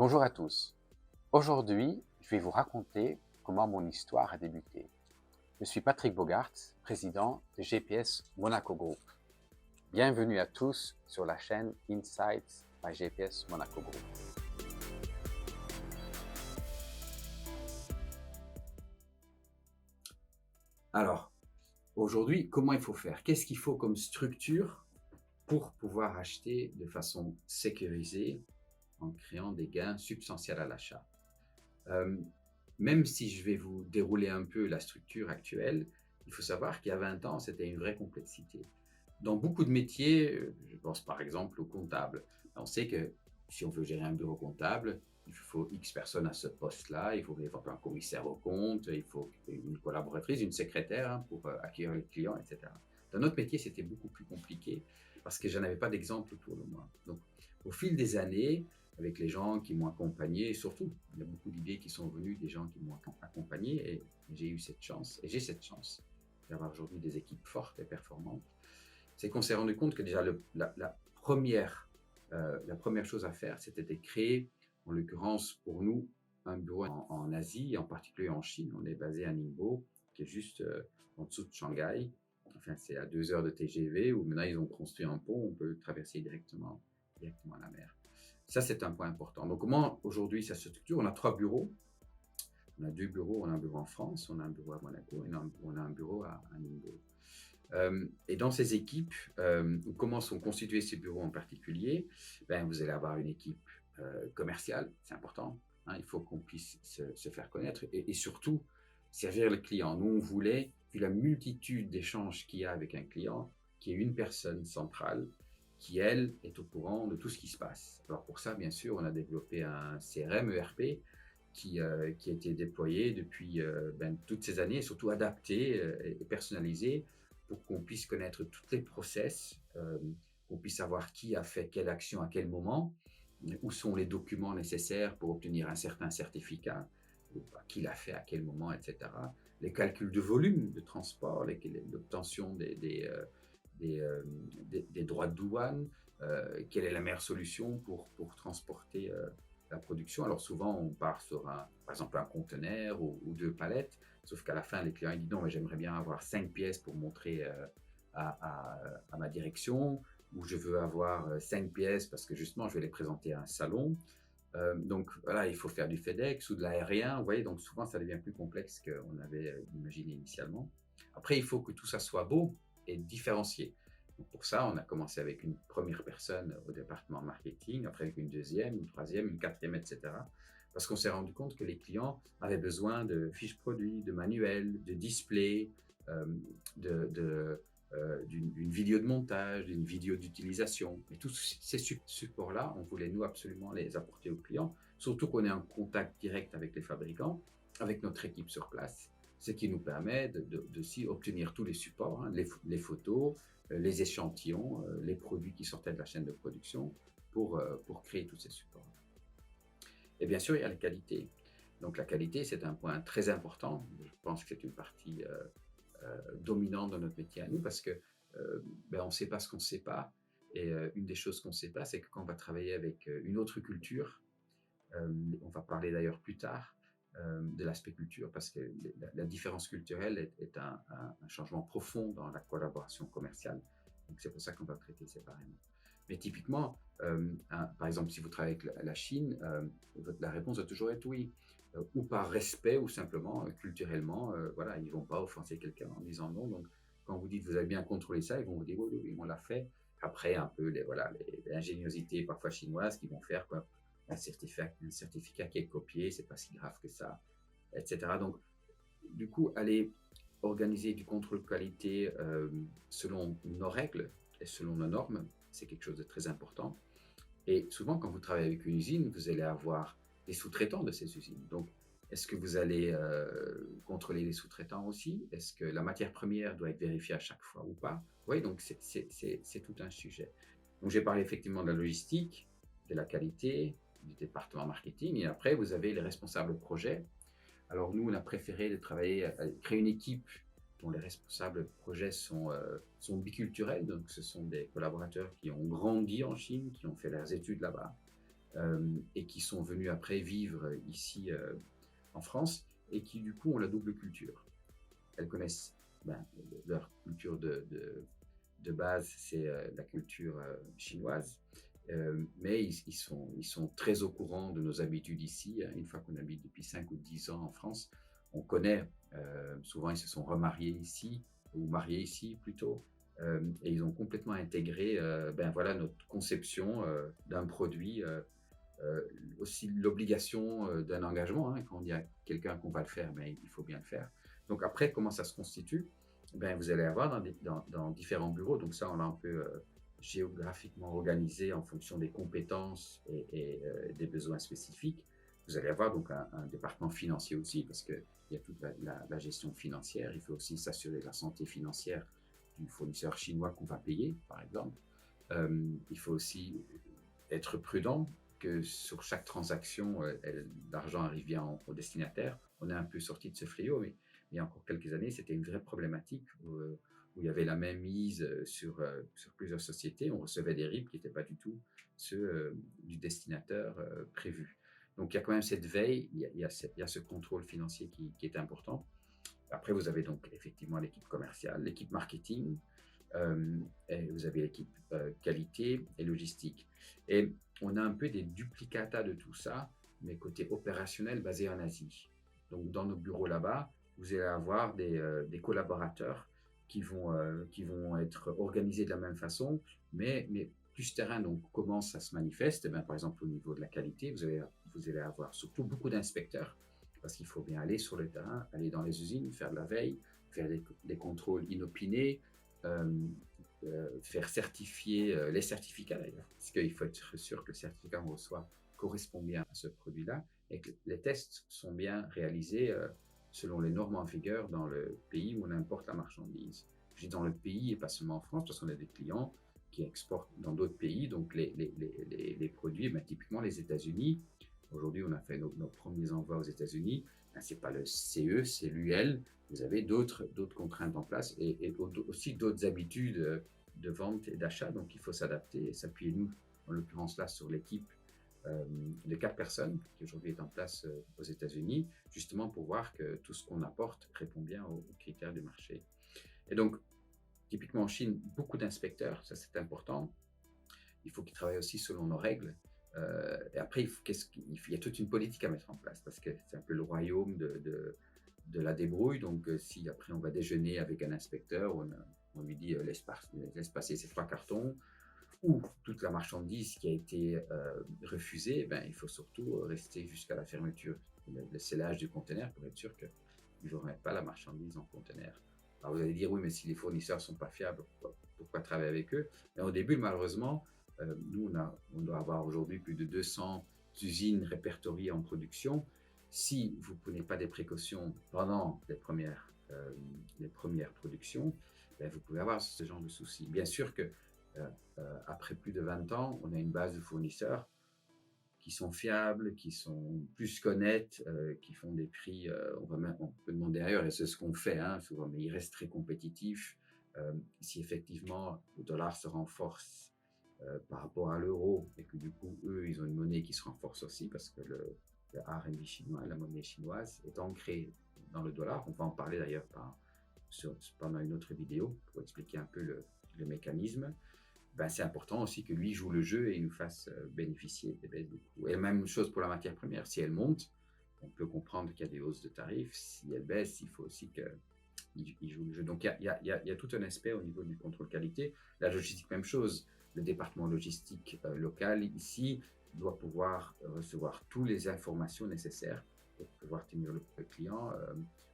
Bonjour à tous. Aujourd'hui, je vais vous raconter comment mon histoire a débuté. Je suis Patrick Bogart, président de GPS Monaco Group. Bienvenue à tous sur la chaîne Insights by GPS Monaco Group. Alors, aujourd'hui, comment il faut faire? Qu'est-ce qu'il faut comme structure pour pouvoir acheter de façon sécurisée en créant des gains substantiels à l'achat? Euh, Même si je vais vous dérouler un peu la structure actuelle, il faut savoir qu'il y a 20 ans, c'était une vraie complexité. Dans beaucoup de métiers, je pense par exemple au comptable, on sait que si on veut gérer un bureau comptable, il faut X personnes à ce poste-là, il faut un commissaire au compte, il faut une collaboratrice, une secrétaire pour accueillir les clients, etc. Dans notre métier, c'était beaucoup plus compliqué parce que je n'avais pas d'exemple autour de moi. Donc, au fil des années, avec les gens qui m'ont accompagné, et surtout, il y a beaucoup d'idées qui sont venues des gens qui m'ont accompagné, et j'ai eu cette chance, et j'ai cette chance d'avoir aujourd'hui des équipes fortes et performantes. C'est qu'on s'est rendu compte que déjà la première chose à faire, c'était de créer, en l'occurrence pour nous, un bureau en Asie, en particulier en Chine. On est basé à Ningbo, qui est juste en dessous de Shanghai. Enfin, c'est à 2 heures de TGV, où maintenant ils ont construit un pont, on peut traverser directement la mer. Ça, c'est un point important. Donc, comment aujourd'hui ça se structure? On a 3 bureaux. On a 2 bureaux. On a un bureau en France, on a un bureau à Monaco et on a un bureau à Ningbo. Et dans ces équipes, comment sont constitués ces bureaux en particulier? Vous allez avoir une équipe commerciale, c'est important. Hein, il faut qu'on puisse se faire connaître et surtout servir le client. Nous, on voulait, vu la multitude d'échanges qu'il y a avec un client, qu'il y ait une personne centrale qui, elle, est au courant de tout ce qui se passe. Alors pour ça, bien sûr, on a développé un CRM ERP qui a été déployé depuis toutes ces années et surtout adapté et personnalisé pour qu'on puisse connaître tous les process, qu'on puisse savoir qui a fait quelle action à quel moment, où sont les documents nécessaires pour obtenir un certain certificat, qui l'a fait à quel moment, etc. Les calculs de volume de transport, l'obtention des droits de douane, quelle est la meilleure solution pour transporter la production. Alors souvent, on part sur par exemple un conteneur ou 2 palettes, sauf qu'à la fin, les clients ils disent non, mais j'aimerais bien avoir 5 pièces pour montrer à ma direction, ou je veux avoir 5 pièces parce que justement, je vais les présenter à un salon. Donc voilà, il faut faire du FedEx ou de l'aérien, vous voyez, donc souvent ça devient plus complexe qu'on avait imaginé initialement. Après, il faut que tout ça soit beau et différencié. Donc pour ça, on a commencé avec une première personne au département marketing, après avec une deuxième, une troisième, une quatrième, etc. Parce qu'on s'est rendu compte que les clients avaient besoin de fiches produits, de manuels, de displays, euh, de, d'une vidéo de montage, d'une vidéo d'utilisation. Et tous ces supports-là, on voulait nous absolument les apporter aux clients, surtout qu'on est en contact direct avec les fabricants, avec notre équipe sur place, ce qui nous permet de obtenir tous les supports, hein, les photos, les échantillons, les produits qui sortaient de la chaîne de production pour créer tous ces supports. Et bien sûr, il y a la qualité. Donc la qualité, c'est un point très important. Je pense que c'est une partie dominante dans notre métier à nous parce que on ne sait pas ce qu'on ne sait pas. Et une des choses qu'on ne sait pas, c'est que quand on va travailler avec une autre culture, on va parler d'ailleurs plus tard de l'aspect culture parce que la différence culturelle est un changement profond dans la collaboration commerciale. Donc c'est pour ça qu'on va traiter séparément. Mais typiquement, par exemple, si vous travaillez avec la Chine, la réponse va toujours être oui, ou par respect, ou simplement culturellement, voilà, ils ne vont pas offenser quelqu'un en disant non. Donc, quand vous dites vous avez bien contrôlé ça, ils vont vous dire oui, oui, oui, on l'a fait. Après, un peu les ingéniosités parfois chinoises qui vont faire quoi, un certificat qui est copié, c'est pas si grave que ça, etc. Donc, du coup, aller organiser du contrôle qualité selon nos règles et selon nos normes, c'est quelque chose de très important. Et souvent, quand vous travaillez avec une usine, vous allez avoir des sous-traitants de ces usines. Donc, est-ce que vous allez contrôler les sous-traitants aussi? Est-ce que la matière première doit être vérifiée à chaque fois ou pas? Oui, donc c'est tout un sujet. Donc, j'ai parlé effectivement de la logistique, de la qualité, du département marketing, et après, vous avez les responsables projet. Alors, nous, on a préféré de créer une équipe dont les responsables projets sont biculturels, donc ce sont des collaborateurs qui ont grandi en Chine, qui ont fait leurs études là-bas, et qui sont venus après vivre ici en France et qui du coup ont la double culture. Elles connaissent ben, leur culture de base, c'est la culture chinoise, mais ils sont très au courant de nos habitudes ici. Une fois qu'on habite depuis 5 ou 10 ans en France, on connaît, souvent ils se sont remariés ici, ou mariés ici plutôt, et ils ont complètement intégré ben voilà, notre conception d'un produit, aussi l'obligation d'un engagement. Hein, quand on dit à quelqu'un qu'on va le faire, mais il faut bien le faire. Donc après, comment ça se constitue? Ben, vous allez avoir dans différents bureaux, donc ça on l'a un peu géographiquement organisé en fonction des compétences et des besoins spécifiques. Vous allez avoir donc un département financier aussi, parce qu'il y a toute la gestion financière. Il faut aussi s'assurer de la santé financière du fournisseur chinois qu'on va payer, par exemple. Il faut aussi être prudent que sur chaque transaction, l'argent arrive bien au destinataire. On est un peu sorti de ce fléau, mais il y a encore quelques années, c'était une vraie problématique où il y avait la même mise sur plusieurs sociétés. On recevait des RIB qui n'étaient pas du tout ceux du destinateur prévu. Donc il y a quand même cette veille, il y a ce contrôle financier qui est important. Après, vous avez donc effectivement l'équipe commerciale, l'équipe marketing, et vous avez l'équipe qualité et logistique. Et on a un peu des duplicata de tout ça, mais côté opérationnel basé en Asie. Donc dans nos bureaux là-bas, vous allez avoir des collaborateurs qui vont être organisés de la même façon, mais plus terrain. Donc comment ça se manifeste? Eh bien, par exemple, au niveau de la qualité, vous allez avoir surtout beaucoup d'inspecteurs, parce qu'il faut bien aller sur le terrain, aller dans les usines, faire de la veille, faire des contrôles inopinés, euh, faire certifier les certificats d'ailleurs, parce qu'il faut être sûr que le certificat qu'on reçoit correspond bien à ce produit-là et que les tests sont bien réalisés selon les normes en vigueur dans le pays où on importe la marchandise. Je dis dans le pays et pas seulement en France, parce qu'on a des clients qui exportent dans d'autres pays, donc les produits, ben, typiquement les États-Unis. Aujourd'hui, on a fait nos premiers envois aux États-Unis. Ben, ce n'est pas le CE, c'est l'UL. Vous avez d'autres contraintes en place et aussi d'autres habitudes de vente et d'achat. Donc, il faut s'adapter et s'appuyer, nous, en l'occurrence là, sur l'équipe de 4 personnes qui aujourd'hui est en place aux États-Unis, justement pour voir que tout ce qu'on apporte répond bien aux critères du marché. Et donc, typiquement en Chine, beaucoup d'inspecteurs, ça c'est important. Il faut qu'ils travaillent aussi selon nos règles. Et après, il y a toute une politique à mettre en place parce que c'est un peu le royaume de la débrouille. Donc, si après on va déjeuner avec un inspecteur, on lui dit laisse passer ces 3 cartons, ou toute la marchandise qui a été refusée, ben, il faut surtout rester jusqu'à la fermeture, le scellage du conteneur pour être sûr qu'ils ne remettent pas la marchandise en conteneur. Alors vous allez dire, oui, mais si les fournisseurs ne sont pas fiables, pourquoi travailler avec eux? Mais au début, malheureusement, nous, on doit avoir aujourd'hui plus de 200 usines répertoriées en production. Si vous ne prenez pas des précautions pendant les premières productions, ben, vous pouvez avoir ce genre de soucis. Bien sûr que après plus de 20 ans, on a une base de fournisseurs qui sont fiables, qui sont plus qu'honnêtes, qui font des prix, on peut demander ailleurs, et c'est ce qu'on fait hein, souvent, mais ils restent très compétitifs. Si effectivement le dollar se renforce par rapport à l'euro, et que du coup, eux, ils ont une monnaie qui se renforce aussi, parce que le RMB chinois, la monnaie chinoise, est ancrée dans le dollar. On va en parler d'ailleurs pendant une autre vidéo pour expliquer un peu le mécanisme. Ben, c'est important aussi que lui joue le jeu et nous fasse bénéficier des baisses de coûts. Et la même chose pour la matière première. Si elle monte, on peut comprendre qu'il y a des hausses de tarifs. Si elle baisse, il faut aussi qu'il joue le jeu. Donc, il y a tout un aspect au niveau du contrôle qualité. La logistique, même chose. Le département logistique local, ici, doit pouvoir recevoir toutes les informations nécessaires pour pouvoir tenir le client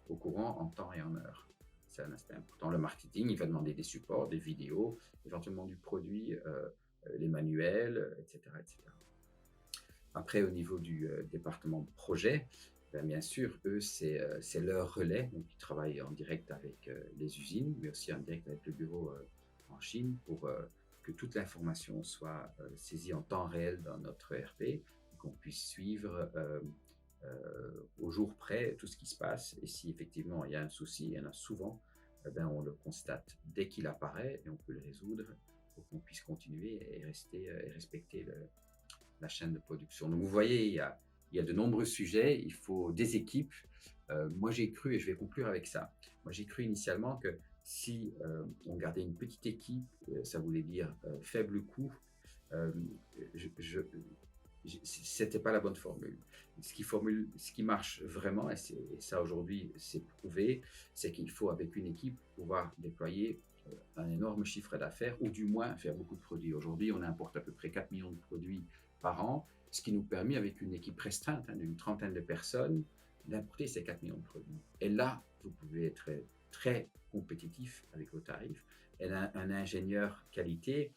au courant en temps et en heure. C'est un aspect important. Le marketing, il va demander des supports, des vidéos, éventuellement du produit, les manuels, etc., etc. Après, au niveau du département projet, ben, bien sûr, eux, c'est leur relais. Donc, ils travaillent en direct avec les usines, mais aussi en direct avec le bureau en Chine pour que toute l'information soit saisie en temps réel dans notre ERP et qu'on puisse suivre au jour près tout ce qui se passe. Et si effectivement il y a un souci, il y en a souvent, ben, on le constate dès qu'il apparaît et on peut le résoudre pour qu'on puisse continuer et respecter la chaîne de production. Donc vous voyez, il y a de nombreux sujets, il faut des équipes. Moi j'ai cru, et je vais conclure avec ça, moi j'ai cru initialement que si on gardait une petite équipe, ça voulait dire faible coût, euh, c'était pas la bonne formule. Ce qui marche vraiment, et ça aujourd'hui c'est prouvé, c'est qu'il faut avec une équipe pouvoir déployer un énorme chiffre d'affaires ou du moins faire beaucoup de produits. Aujourd'hui, on importe à peu près 4 millions de produits par an, ce qui nous permet avec une équipe restreinte d'une trentaine de personnes d'importer ces 4 millions de produits. Et là, vous pouvez être très compétitif avec vos tarifs. Et un ingénieur qualité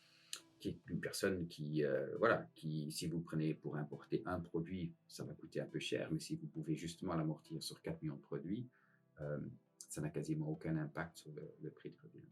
qui est une personne qui, voilà, qui, si vous prenez pour importer un produit, ça va coûter un peu cher, mais si vous pouvez justement l'amortir sur 4 millions de produits, ça n'a quasiment aucun impact sur le prix de produit.